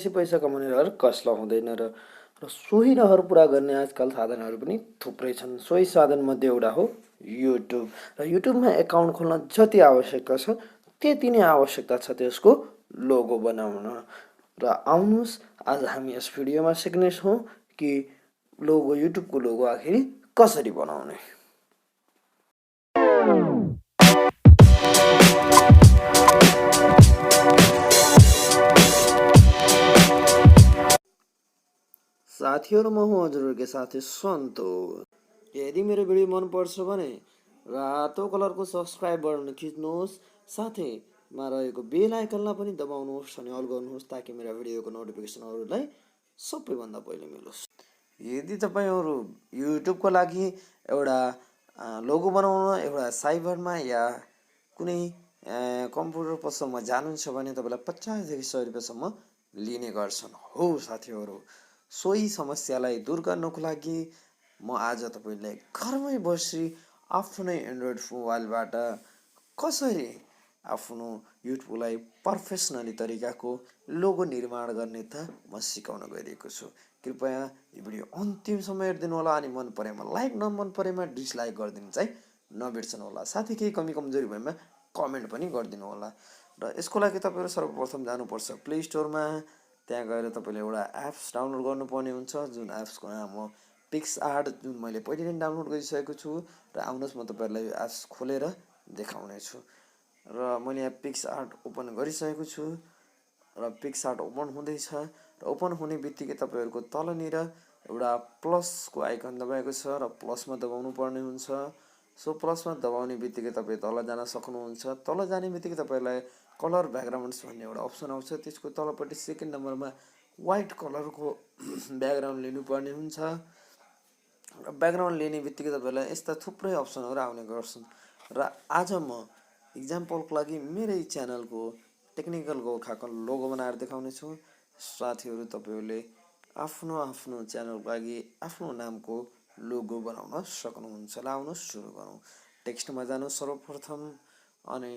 पैसा कमाउने रहर कसलाई हुँदैन र सोही रहर पुरा गर्ने आजकल साधनहरू पनि थुप्रै छन्। सोही साधनमध्ये एउटा हो युट्युब। र युट्युबमा एकाउन्ट खोल्न जति आवश्यकता छ त्यति नै आवश्यकता छ त्यसको लोगो बनाउन। र आउनुहोस् आज हामी यस भिडियोमा सिक्नेछौँ कि युट्युबको लोगो आखिर कसरी बनाउने। साथीहरू, म हुँ हजुरहरूकै साथी सन्तोष। यदि मेरो भिडियो मनपर्छ भने रातो कलरको सब्सक्राइब बटन थिच्नुहोस्, साथैमा रहेको बेल आइकनलाई पनि दबाउनुहोस् अनि अल गर्नुहोस् ताकि मेरो भिडियोको नोटिफिकेसनहरूलाई सबैभन्दा पहिले मिलोस्। यदि तपाईँहरू युट्युबको लागि एउटा लोगो बनाउन एउटा साइबरमा या कुनै कम्प्युटर पसलमा जानुहुन्छ भने तपाईँलाई 50 देखि 100 रुपियाँसम्म लिने गर्छन्। हो साथीहरू, सोही समस्यालाई दूर गर्नको लागि म आज तपाईँलाई घरमै बसी आफ्नै एन्ड्रोइड मोबाइलबाट कसरी आफ्नो युट्युबलाई प्रोफेसनली तरिकाको लोगो निर्माण गर्ने त म सिकाउन गइरहेको छु। कृपया यो भिडियो अन्तिमसम्म हेरिदिनु होला अनि मन परेमा लाइक, नमन परेमा डिसलाइक गरिदिनु चाहिँ नबिर्सनु होला। साथै केही कमी कमजोरी भएमा कमेन्ट पनि गरिदिनु होला। र यसको लागि तपाईँहरू सर्वप्रथम जानुपर्छ प्ले स्टोरमा। त्यहाँ गएर तपाईँले एउटा एप्स डाउनलोड गर्नुपर्ने हुन्छ, जुन एप्सको नाम हो पिक्सआर्ट, जुन मैले पहिले नै डाउनलोड गरिसकेको छु। र आउनुहोस् म तपाईँहरूलाई यो एप्स खोलेर देखाउने छु। र मैले यहाँ पिक्सआर्ट ओपन गरिसकेको छु र पिक्सआर्ट ओपन हुँदैछ। र ओपन हुने बित्तिकै तपाईँहरूको तलनिर एउटा प्लसको आइकन दबाएको छ र प्लसमा दबाउनु पर्ने हुन्छ। सो प्लसमा दबाउने बित्तिकै तपाईँ तल जान सक्नुहुन्छ। तल जाने बित्तिकै तपाईँलाई कलर ब्याकग्राउन्ड्स भन्ने एउटा अप्सन आउँछ। त्यसको तलपट्टि सेकेन्ड नम्बरमा व्हाइट कलरको ब्याकग्राउन्ड लिनुपर्ने हुन्छ। र ब्याकग्राउन्ड लिने बित्तिकै तपाईँलाई यस्ता थुप्रै अप्सनहरू आउने गर्छन्। र आज म इक्जाम्पलको लागि मेरै च्यानलको टेक्निकल गोर्खाको लोगो बनाएर देखाउने छु। साथीहरू, तपाईँहरूले आफ्नो आफ्नो च्यानलको लागि आफ्नो नामको लोगो बनाउन सक्नुहुन्छ। ल आउनुहोस् सुरु गरौँ। टेक्स्टमा जानुहोस् सर्वप्रथम अनि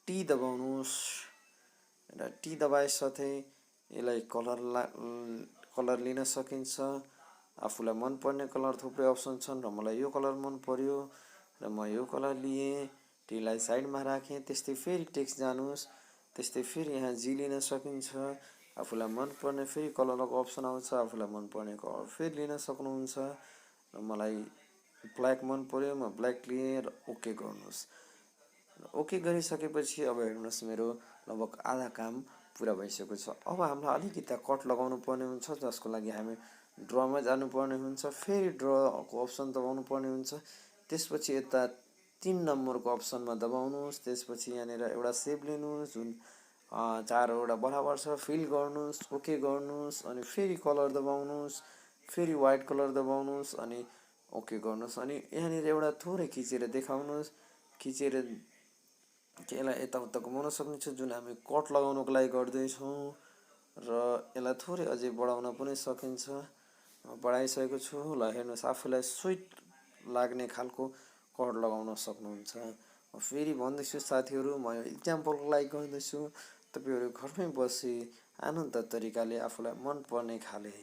टी दबाउनुहोस्। र टी दबाए साथै यसलाई कलर लिन सकिन्छ। आफूलाई मनपर्ने कलर थुप्रै अप्सन छन् र मलाई यो कलर मन पर्यो र म यो कलर लिएँ। टीलाई साइडमा राखेँ। त्यस्तै फेरि टेक्स्ट जानुहोस्। त्यस्तै फेरि यहाँ जी लिन सकिन्छ। आफूलाई मनपर्ने फेरि कलरको अप्सन आउँछ। आफूलाई मनपर्ने कलर फेरि लिन सक्नुहुन्छ। र मलाई ब्ल्याक मन पर्यो, म ब्ल्याक लिएँ र ओके गर्नुहोस्। ओके गरिसकेपछि अब हेर्नुहोस् मेरो लगभग आधा काम पुरा भइसकेको छ। अब हामीलाई अलिकति कट लगाउनु पर्ने हुन्छ, जसको लागि हामी ड्रमा जानुपर्ने हुन्छ। फेरि ड्रको अप्सन दबाउनु पर्ने हुन्छ। त्यसपछि यता 3 नम्बरको अप्सनमा दबाउनुहोस्। त्यसपछि यहाँनिर एउटा सेप लिनुहोस् जुन 4वटा बराबर छ, फिल गर्नुहोस्, ओके गर्नुहोस् अनि फेरि कलर दबाउनुहोस्। फेरि व्हाइट कलर दबाउनुहोस् अनि ओके गर्नुहोस्। अनि यहाँनिर एउटा थोरै खिचेर देखाउनुहोस्। खिचेर यसलाई यताउता घुमाउन सक्नुहुन्छ, जुन हामी कट लगाउनको लागि गर्दैछौँ। र यसलाई थोरै अझै बढाउन पनि सकिन्छ। बढाइसकेको छु। ल हेर्नुहोस्, आफूलाई स्विट लाग्ने खालको कट लगाउन सक्नुहुन्छ। फेरि भन्दैछु साथीहरू, म यो इक्जाम्पलको लागि गर्दैछु। तपाईँहरू घरमै बसी आनन्द तरिकाले आफूलाई मनपर्ने खाले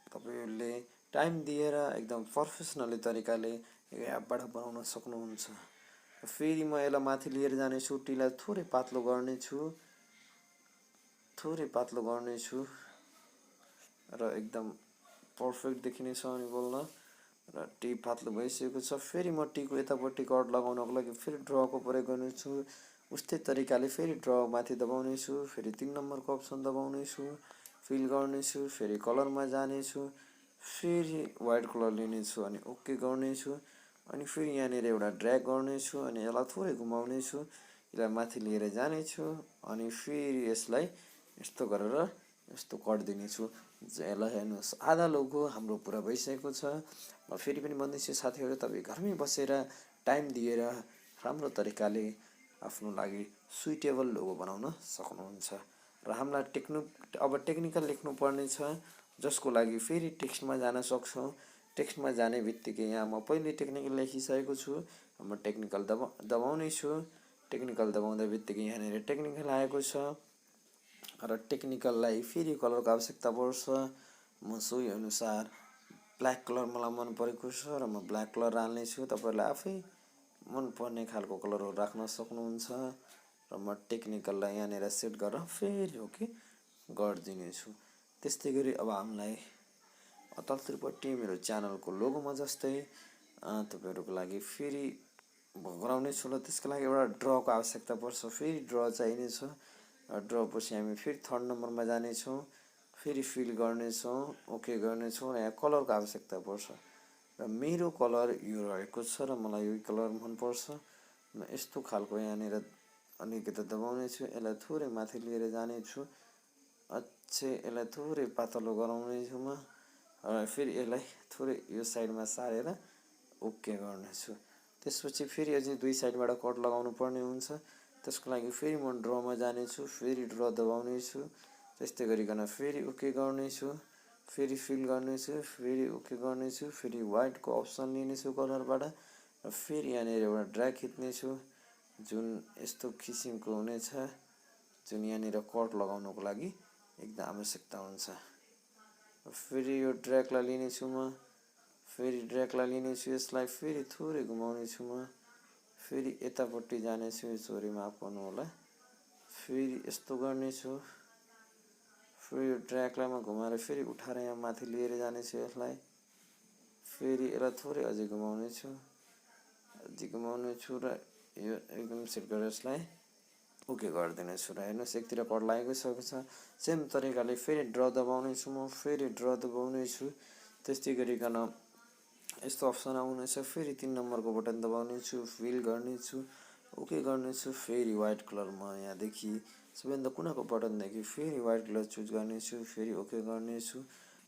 तपाईँहरूले टाइम दिएर एकदम प्रोफेसनली तरिकाले यो एपबाट बनाउन सक्नुहुन्छ। फेरि म यसलाई माथि लिएर जानेछु। टीलाई थोरै पातलो गर्नेछु र एकदम पर्फेक्ट देखिनेछ अनि बोल्न। र टी पातलो भइसकेको छ। फेरि म टीको यतापट्टि कट लगाउनको लागि फेरि ड्रको प्रयोग गर्नेछु। उस्तै तरिकाले फेरि ड्र माथि दबाउनेछु। फेरि 3 नम्बरको अप्सन दबाउनेछु, फिल गर्नेछु, फेरि कलरमा जानेछु, फेरि व्हाइट कलर लिनेछु अनि ओके गर्नेछु। अनि फेरि यहाँनिर एउटा ड्र्याग गर्नेछु अनि यसलाई थोरै घुमाउनेछु। यसलाई माथि लिएर जानेछु अनि फेरि यसलाई यस्तो गरेर यस्तो कट दिनेछु। यसलाई हेर्नुहोस्, आधा लोगो हाम्रो पुरा भइसकेको छ। म फेरि पनि भन्दैछु साथीहरू, तपाईँ घरमै बसेर टाइम दिएर राम्रो तरिकाले आफ्नो लागि सुइटेबल लोगो बनाउन सक्नुहुन्छ। र हामीलाई अब टेक्निकल लेख्नुपर्ने छ, जसको लागि फेरि टेक्स्टमा जान सक्छौँ। टेक्स्टमा जाने बित्तिकै यहाँ म पहिले टेक्निकल लेखिसकेको छु। म टेक्निकल दबाउने छु। टेक्निकल दबाउँदा बित्तिकै यहाँनिर टेक्निकल आएको छ। र टेक्निकललाई फेरि कलरको आवश्यकता पर्छ। म सोही अनुसार ब्ल्याक कलर मलाई मन परेको छ र म ब्ल्याक कलर हाल्नेछु। तपाईँहरूले आफै मनपर्ने खालको कलरहरू राख्न सक्नुहुन्छ र म टेक्निकललाई यहाँनिर सेट गरेर फेरि ओके गरिदिनेछु। त्यस्तै गरी अब हामीलाई तलतिरपट्टि मेरो च्यानलको लोगोमा जस्तै तपाईँहरूको लागि फेरि गराउने छु र त्यसको लागि एउटा ड्रको आवश्यकता पर्छ। फेरि ड्र चाहिनेछ। ड्र पछि हामी फेरि थर्ड नम्बरमा जानेछौँ, फेरि फिल गर्नेछौँ, ओके गर्नेछौँ र यहाँ कलरको आवश्यकता पर्छ र मेरो कलर यो रहेको छ र मलाई यो कलर मनपर्छ। म यस्तो खालको यहाँनिर अलिकति दबाउने छु, यसलाई थोरै माथि लिएर जानेछु, अझै यसलाई थोरै पातलो गराउने छु म र फेरि यसलाई थोरै यो साइडमा सारेर ओके गर्नेछु। त्यसपछि फेरि अझै दुई साइडबाट कट लगाउनु पर्ने हुन्छ। त्यसको लागि फेरि म ड्रमा जानेछु, फेरि ड्र दबाउने छु, त्यस्तै गरिकन फेरि ओके गर्नेछु, फेरि फिल गर्नेछु, फेरि ओके गर्नेछु, फेरि वाइटको अप्सन लिनेछु कलरबाट र फेरि यहाँनिर एउटा ड्र्याग खिच्नेछु जुन यस्तो किसिमको हुनेछ, जुन यहाँनिर कट लगाउनको लागि एकदम आवश्यकता हुन्छ। फेरि यो ड्र्यागलाई लिनेछु म, फेरि ड्र्यागलाई लिनेछु, यसलाई फेरि थोरै घुमाउनेछु म, फेरि यतापट्टि जानेछु, सरी माफ गर्नु होला, फेरि यस्तो गर्नेछु, फेरि यो ड्र्यागलाई म घुमाएर फेरि उठाएर यहाँ माथि लिएर जानेछु यसलाई, फेरि यसलाई थोरै अझै घुमाउनेछु र यो एकदम सेट गरेर यसलाई ओके गरिदिनेछु र हेर्नुहोस् एकतिर कट लागिसकेको छ। सेम तरिकाले फेरि ड्र दबाउनेछु म, फेरि ड्र दबाउनेछु, त्यस्तै गरिकन यस्तो अप्सन आउनेछ, फेरि 3 नम्बरको बटन दबाउनेछु, फिल गर्नेछु, ओके गर्नेछु, फेरि वाइट कलर म यहाँदेखि सबैभन्दा कुनाको बटनदेखि फेरि वाइट कलर चुज गर्नेछु, फेरि ओके गर्नेछु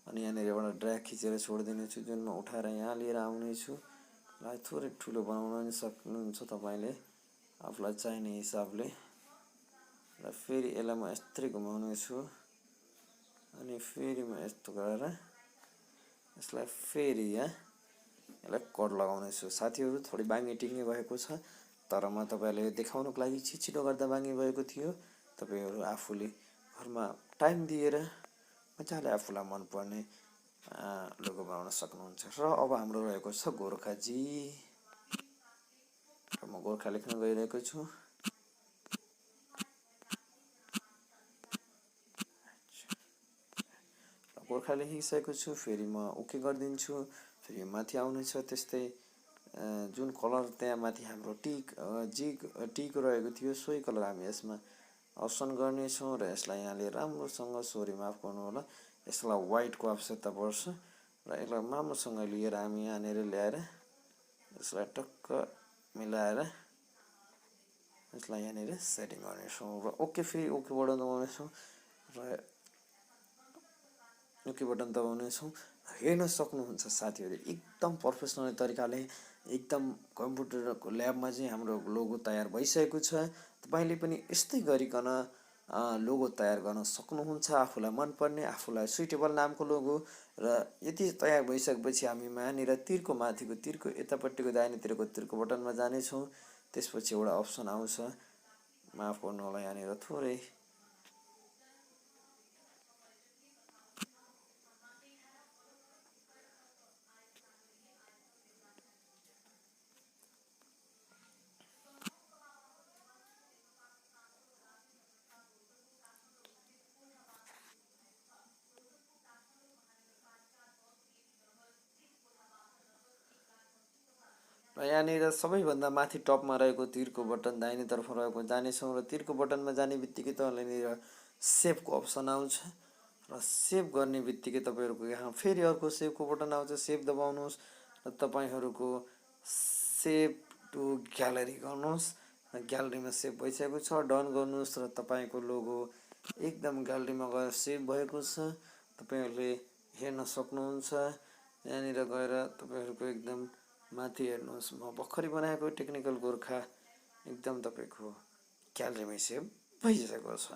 अनि यहाँनिर एउटा ड्र्याग खिचेर छोडिदिनेछु जुन म उठाएर यहाँ लिएर आउनेछु। यसलाई थोरै ठुलो बनाउन पनि सक्नुहुन्छ तपाईँले आफूलाई चाहिने हिसाबले र फेरि यसलाई म यस्तै घुमाउनेछु अनि फेरि म यस्तो गरेर यसलाई फेरि यसलाई कट लगाउनेछु। साथीहरू थोरै बाङ्गी टिङ्गी भएको छ तर म तपाईँहरूलाई देखाउनको लागि छिटो गर्दा बाङ्गी भएको थियो। तपाईँहरू आफूले घरमा टाइम दिएर मजाले आफूलाई मनपर्ने लोगो बनाउन सक्नुहुन्छ। र अब हाम्रो रहेको छ गोर्खाजी र म गोर्खा लेख्न गइरहेको छु। गोर्खा लेखिसकेको छु, फेरि म ओके गरिदिन्छु, फेरि माथि आउनेछ। त्यस्तै जुन कलर त्यहाँ माथि हाम्रो टिक रहेको थियो सोही कलर हामी यसमा अप्सन गर्नेछौँ र यसलाई यहाँले राम्रोसँग, सरी माफ गर्नु होला, यसलाई वाइटको आवश्यकता पर्छ र यसलाई राम्रोसँग लिएर हामी यहाँनिर ल्याएर यसलाई टक्क मिलाएर यसलाई यहाँनिर सेटिङ गर्नेछौँ र ओके फेरि ओके बटन दबाउनेछौँ र ओके बटन दबाउनेछौँ। हेर्न सक्नुहुन्छ साथीहरू एकदम प्रोफेसनल तरिकाले एकदम कम्प्युटरको ल्याबमा चाहिँ हाम्रो लोगो तयार भइसकेको छ। तपाईँले पनि यस्तै गरिकन लोगो तयार गर्न सक्नुहुन्छ, आफूलाई मनपर्ने, आफूलाई सुइटेबल नामको लोगो। र यति तयार भइसकेपछि हामी यहाँनिर तिरको माथिको तिरको यतापट्टिको दाहिनेतिरको तिरको बटनमा जानेछौँ। त्यसपछि एउटा अप्सन आउँछ, माफ गर्नु होला यहाँनिर थोरै र यहाँनिर सबैभन्दा माथि टपमा रहेको तिरको बटन दाहिनेतर्फ रहेको जानेछौँ र तिरको बटनमा जाने बित्तिकै तपाईँलाई सेभको अप्सन आउँछ र सेभ गर्ने बित्तिकै तपाईँहरूको यहाँ फेरि अर्को सेभको बटन आउँछ। सेभ दबाउनुहोस् र तपाईँहरूको सेभ टु ग्यालेरी गर्नुहोस् र ग्यालेरीमा सेभ भइसकेको छ, डन गर्नुहोस् र तपाईँको लोगो एकदम ग्यालेरीमा गएर सेभ भएको छ। तपाईँहरूले हेर्न सक्नुहुन्छ। यहाँनिर गएर तपाईँहरूको एकदम माथि हेर्नुहोस्, म भर्खरै बनाएको टेक्निकल गोर्खा एकदम तपाईँको ग्यालेरीमै सेभ भइसकेको छ।